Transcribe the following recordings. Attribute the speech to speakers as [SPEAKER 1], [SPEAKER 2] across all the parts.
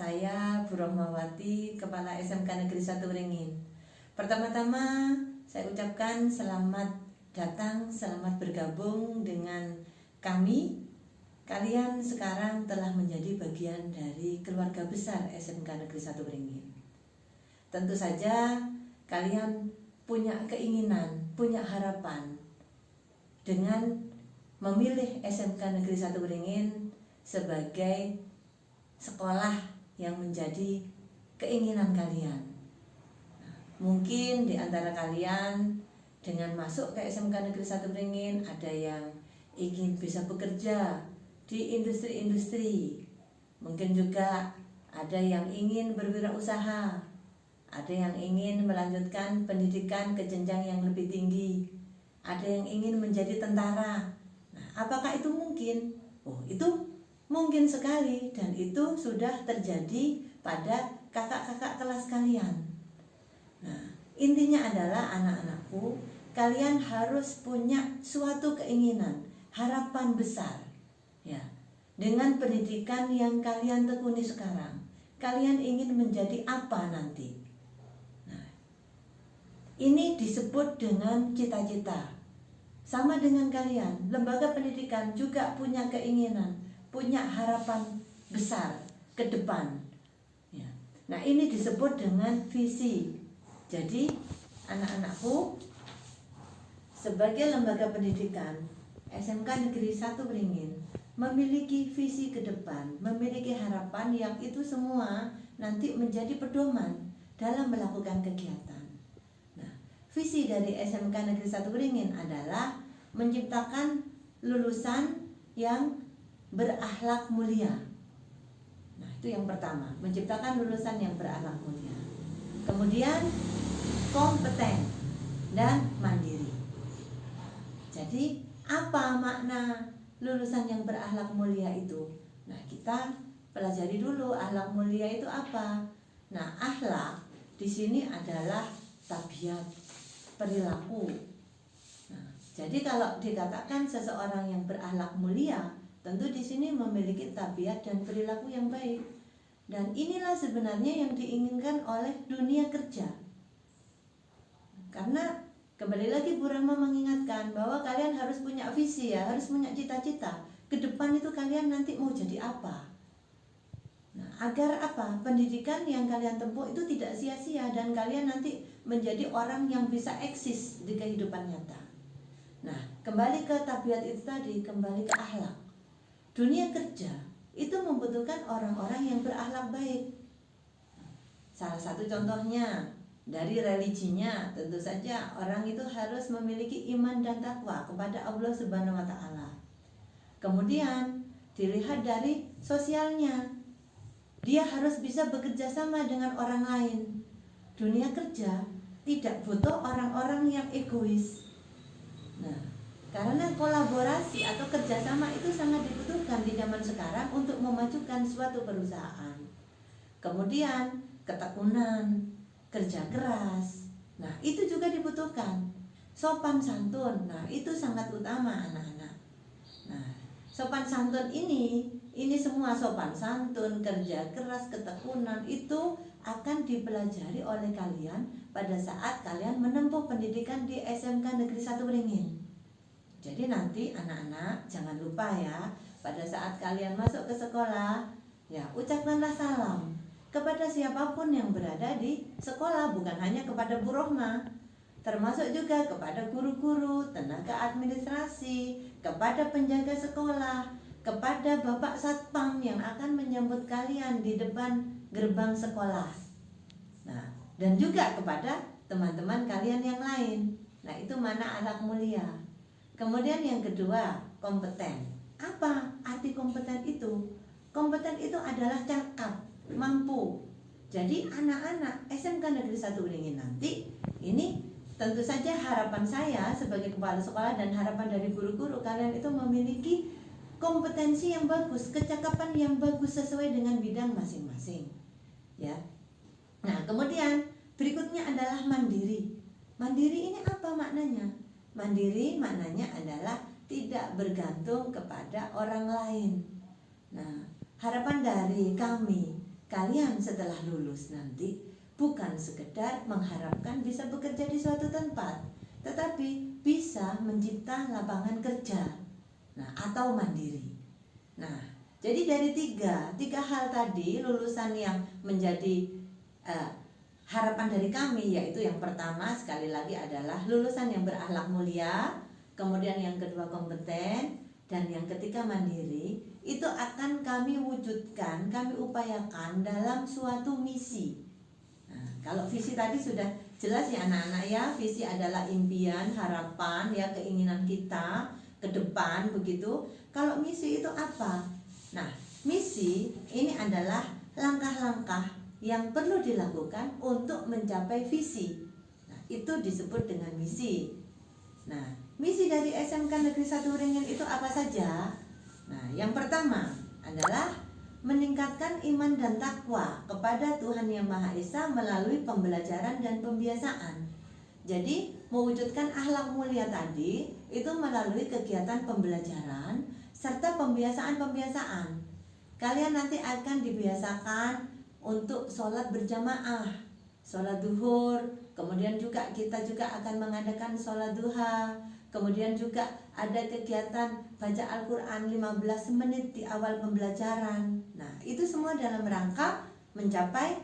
[SPEAKER 1] Saya Bu Rohmawati, Kepala SMK Negeri 1 Wringin. Pertama-tama saya ucapkan selamat datang, selamat bergabung dengan kami. Kalian sekarang telah menjadi bagian dari keluarga besar SMK Negeri 1 Wringin. Tentu saja kalian punya keinginan, punya harapan dengan memilih SMK Negeri 1 Wringin sebagai sekolah yang menjadi keinginan kalian. Mungkin di antara kalian dengan masuk ke SMK Negeri 1 Wringin ada yang ingin bisa bekerja di industri-industri. Mungkin juga ada yang ingin berwirausaha, ada yang ingin melanjutkan pendidikan ke jenjang yang lebih tinggi, ada yang ingin menjadi tentara. Nah, apakah itu mungkin? Oh, itu mungkin sekali, dan itu sudah terjadi pada kakak-kakak kelas kalian. Nah, intinya adalah anak-anakku, kalian harus punya suatu keinginan, harapan besar. Ya, dengan pendidikan yang kalian tekuni sekarang, kalian ingin menjadi apa nanti? Nah, ini disebut dengan cita-cita. Sama dengan kalian, lembaga pendidikan juga punya keinginan, punya harapan besar ke depan. Ya. Nah, ini disebut dengan visi. Jadi, anak-anakku, sebagai lembaga pendidikan, SMK Negeri 1 Wringin memiliki visi ke depan, memiliki harapan yang itu semua nanti menjadi pedoman dalam melakukan kegiatan. Nah, visi dari SMK Negeri 1 Wringin adalah menciptakan lulusan yang berakhlak mulia. Nah, itu yang pertama, menciptakan lulusan yang berakhlak mulia. Kemudian kompeten dan mandiri. Jadi, apa makna lulusan yang berakhlak mulia itu? Nah, kita pelajari dulu akhlak mulia itu apa. Nah, akhlak di sini adalah tabiat, perilaku. Nah, jadi kalau dikatakan seseorang yang berakhlak mulia, tentu di sini memiliki tabiat dan perilaku yang baik. Dan inilah sebenarnya yang diinginkan oleh dunia kerja. Karena kembali lagi Bu Rama mengingatkan bahwa kalian harus punya visi, ya, harus punya cita-cita. Ke depan itu kalian nanti mau jadi apa? Nah, agar apa? Pendidikan yang kalian tempuh itu tidak sia-sia dan kalian nanti menjadi orang yang bisa eksis di kehidupan nyata. Nah, kembali ke tabiat itu tadi, kembali ke akhlak. Dunia kerja itu membutuhkan orang-orang yang berakhlak baik. Salah satu contohnya dari religinya, tentu saja orang itu harus memiliki iman dan takwa kepada Allah Subhanahu wa taala. Kemudian dilihat dari sosialnya. Dia harus bisa bekerja sama dengan orang lain. Dunia kerja tidak butuh orang-orang yang egois. Nah, karena kolaborasi atau kerjasama itu sangat dibutuhkan di zaman sekarang untuk memajukan suatu perusahaan. Kemudian ketekunan, kerja keras, nah itu juga dibutuhkan. Sopan santun, nah itu sangat utama anak-anak. Nah, sopan santun ini semua sopan santun, kerja keras, ketekunan itu akan dipelajari oleh kalian pada saat kalian menempuh pendidikan di SMK Negeri 1 Wringin. Jadi nanti anak-anak jangan lupa ya, pada saat kalian masuk ke sekolah, ya ucapkanlah salam kepada siapapun yang berada di sekolah, bukan hanya kepada Bu Rohma, termasuk juga kepada guru-guru, tenaga administrasi, kepada penjaga sekolah, kepada Bapak Satpam yang akan menyambut kalian di depan gerbang sekolah. Nah, dan juga kepada teman-teman kalian yang lain. Nah, itu mana akhlak mulia. Kemudian yang kedua, kompeten. Apa arti kompeten itu? Kompeten itu adalah cakap, mampu. Jadi anak-anak SMK Negeri 1 Wringin nanti, ini tentu saja harapan saya sebagai kepala sekolah dan harapan dari guru-guru, kalian itu memiliki kompetensi yang bagus, kecakapan yang bagus sesuai dengan bidang masing-masing. Ya. Nah, kemudian berikutnya adalah mandiri. Mandiri ini apa maknanya? Mandiri maknanya adalah tidak bergantung kepada orang lain. Nah, harapan dari kami kalian setelah lulus nanti bukan sekedar mengharapkan bisa bekerja di suatu tempat, tetapi bisa mencipta lapangan kerja, atau mandiri. Nah, jadi dari tiga hal tadi, lulusan yang menjadi harapan dari kami, yaitu yang pertama sekali lagi adalah lulusan yang berakhlak mulia, kemudian yang kedua kompeten, dan yang ketiga mandiri. Itu akan kami wujudkan, kami upayakan dalam suatu misi. Nah, kalau visi tadi sudah jelas ya anak-anak ya, visi adalah impian, harapan ya, keinginan kita ke depan begitu. Kalau misi itu apa? Nah, misi ini adalah langkah-langkah yang perlu dilakukan untuk mencapai visi. Nah, itu disebut dengan misi. Nah, misi dari SMK Negeri 1 Wringin itu apa saja? Nah, yang pertama adalah meningkatkan iman dan takwa kepada Tuhan Yang Maha Esa melalui pembelajaran dan pembiasaan. Jadi, mewujudkan akhlak mulia tadi itu melalui kegiatan pembelajaran serta pembiasaan-pembiasaan. Kalian nanti akan dibiasakan untuk sholat berjamaah, sholat duhur, kemudian juga kita juga akan mengadakan sholat duha, kemudian juga ada kegiatan baca Al-Quran 15 menit di awal pembelajaran. Nah, itu semua dalam rangka mencapai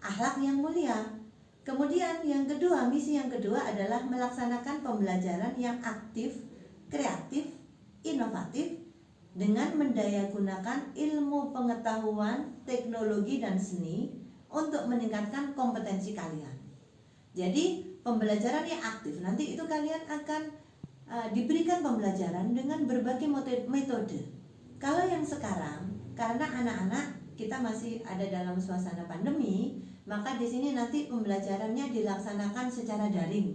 [SPEAKER 1] akhlak yang mulia. Kemudian yang kedua, misi yang kedua adalah melaksanakan pembelajaran yang aktif, kreatif, inovatif dengan mendayagunakan ilmu pengetahuan, teknologi, dan seni untuk meningkatkan kompetensi kalian. Jadi pembelajaran yang aktif, nanti itu kalian akan diberikan pembelajaran dengan berbagai metode. Kalau yang sekarang, karena anak-anak kita masih ada dalam suasana pandemi, maka di sini nanti pembelajarannya dilaksanakan secara daring.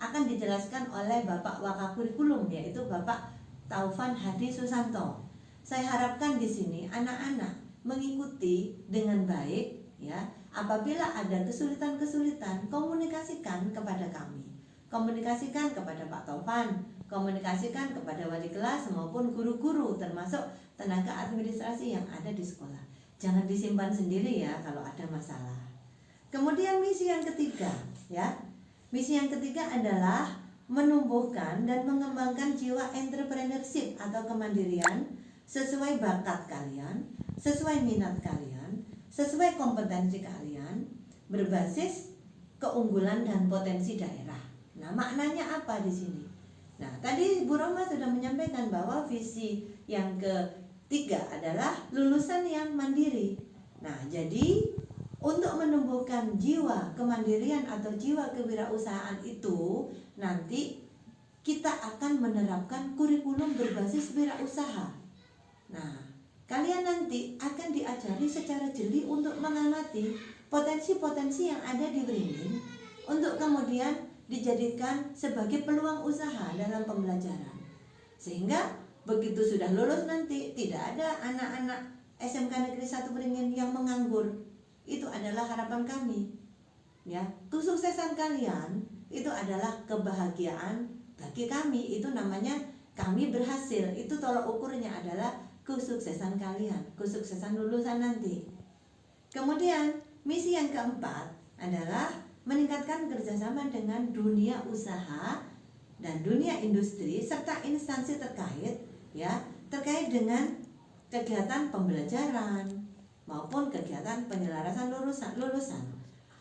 [SPEAKER 1] Akan dijelaskan oleh Bapak Wakakurikulum, yaitu Bapak Taufan Hadi Susanto. Saya harapkan di sini anak-anak mengikuti dengan baik ya. Apabila ada kesulitan-kesulitan, komunikasikan kepada kami. Komunikasikan kepada Pak Taufan, komunikasikan kepada wali kelas maupun guru-guru, termasuk tenaga administrasi yang ada di sekolah. Jangan disimpan sendiri ya kalau ada masalah. Kemudian misi yang ketiga ya. Misi yang ketiga adalah menumbuhkan dan mengembangkan jiwa entrepreneurship atau kemandirian sesuai bakat kalian, sesuai minat kalian, sesuai kompetensi kalian, berbasis keunggulan dan potensi daerah. Nah, maknanya apa di sini? Nah, tadi Bu Roma sudah menyampaikan bahwa visi yang ketiga adalah lulusan yang mandiri. Nah, jadi untuk menumbuhkan jiwa kemandirian atau jiwa kewirausahaan itu, nanti kita akan menerapkan kurikulum berbasis wirausaha. Nah, kalian nanti akan diajari secara jeli untuk mengamati potensi-potensi yang ada di Wringin untuk kemudian dijadikan sebagai peluang usaha dalam pembelajaran. Sehingga begitu sudah lulus nanti tidak ada anak-anak SMK Negeri 1 Wringin yang menganggur. Itu adalah harapan kami. Ya, kesuksesan kalian itu adalah kebahagiaan bagi kami. Itu namanya kami berhasil. Itu tolak ukurnya adalah kesuksesan kalian, kesuksesan lulusan nanti. Kemudian misi yang keempat adalah meningkatkan kerjasama dengan dunia usaha dan dunia industri serta instansi terkait ya, terkait dengan kegiatan pembelajaran maupun kegiatan penyelarasan lulusan.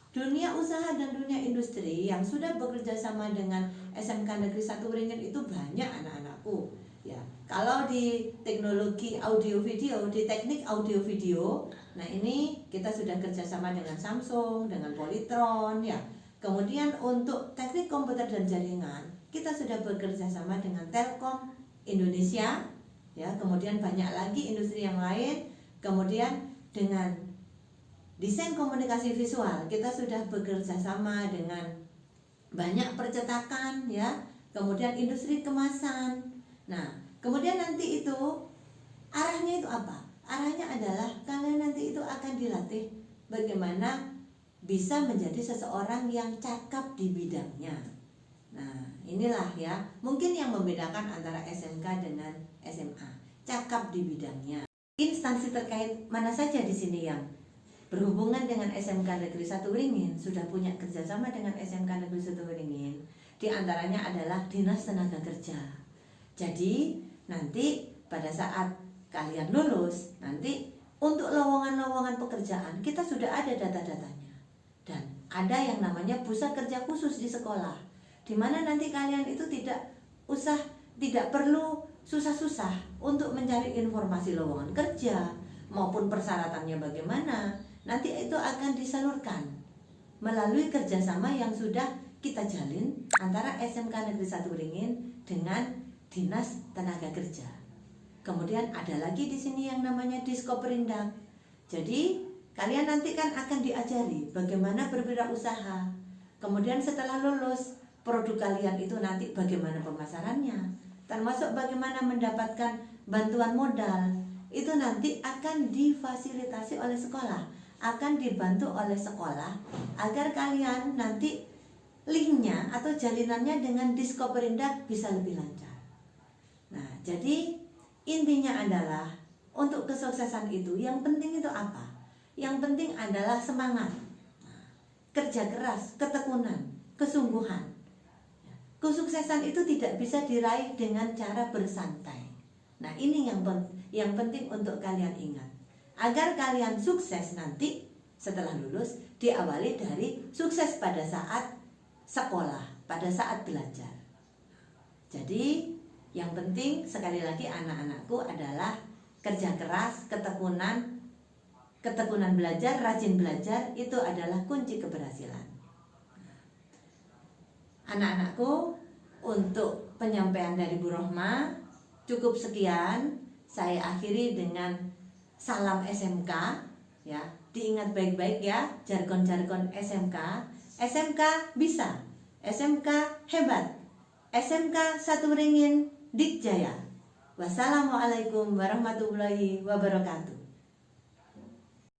[SPEAKER 1] Dunia usaha dan dunia industri yang sudah bekerja sama dengan SMK Negeri 1 Wringin itu banyak anak-anakku ya. Kalau di teknologi audio video, di teknik audio video, nah ini kita sudah kerjasama dengan Samsung, dengan Polytron ya. Kemudian untuk teknik komputer dan jaringan, kita sudah bekerja sama dengan Telkom Indonesia ya. Kemudian banyak lagi industri yang lain. Kemudian dengan desain komunikasi visual, kita sudah bekerja sama dengan banyak percetakan ya. Kemudian industri kemasan. Nah, kemudian nanti itu arahnya itu apa? Arahnya adalah kalian nanti itu akan dilatih bagaimana bisa menjadi seseorang yang cakap di bidangnya. Nah, inilah ya, mungkin yang membedakan antara SMK dengan SMA, cakap di bidangnya. Instansi terkait mana saja di sini yang berhubungan dengan SMK Negeri 1 Beringin, sudah punya kerjasama dengan SMK Negeri 1 Beringin, di antaranya adalah Dinas Tenaga Kerja. Jadi nanti pada saat kalian lulus, nanti untuk lowongan-lowongan pekerjaan kita sudah ada data-datanya. Dan ada yang namanya pusat kerja khusus di sekolah, di mana nanti kalian itu tidak perlu susah-susah untuk mencari informasi lowongan kerja maupun persyaratannya bagaimana. Nanti itu akan disalurkan melalui kerjasama yang sudah kita jalin antara SMK Negeri 1 Beringin dengan Dinas Tenaga Kerja. Kemudian ada lagi di sini yang namanya Diskoperindak. Jadi kalian nanti kan akan diajari bagaimana berwirausaha. Kemudian setelah lulus, produk kalian itu nanti bagaimana pemasarannya, termasuk bagaimana mendapatkan bantuan modal. Itu nanti akan difasilitasi oleh sekolah, akan dibantu oleh sekolah agar kalian nanti linknya atau jalinannya dengan Diskoperindak bisa lebih lancar. Nah, jadi intinya adalah untuk kesuksesan itu yang penting itu apa? Yang penting adalah semangat, kerja keras, ketekunan, kesungguhan. Kesuksesan itu tidak bisa diraih dengan cara bersantai. Nah, ini yang penting untuk kalian ingat. Agar kalian sukses nanti setelah lulus, diawali dari sukses pada saat sekolah, pada saat belajar. Jadi yang penting sekali lagi anak-anakku adalah kerja keras, ketekunan belajar, rajin belajar, itu adalah kunci keberhasilan. Anak-anakku, untuk penyampaian dari Bu Rohma cukup sekian. Saya akhiri dengan salam SMK, ya. Diingat baik-baik ya jargon-jargon SMK. SMK bisa, SMK hebat, SMK 1 Beringin Dikjaya. Wassalamualaikum warahmatullahi wabarakatuh.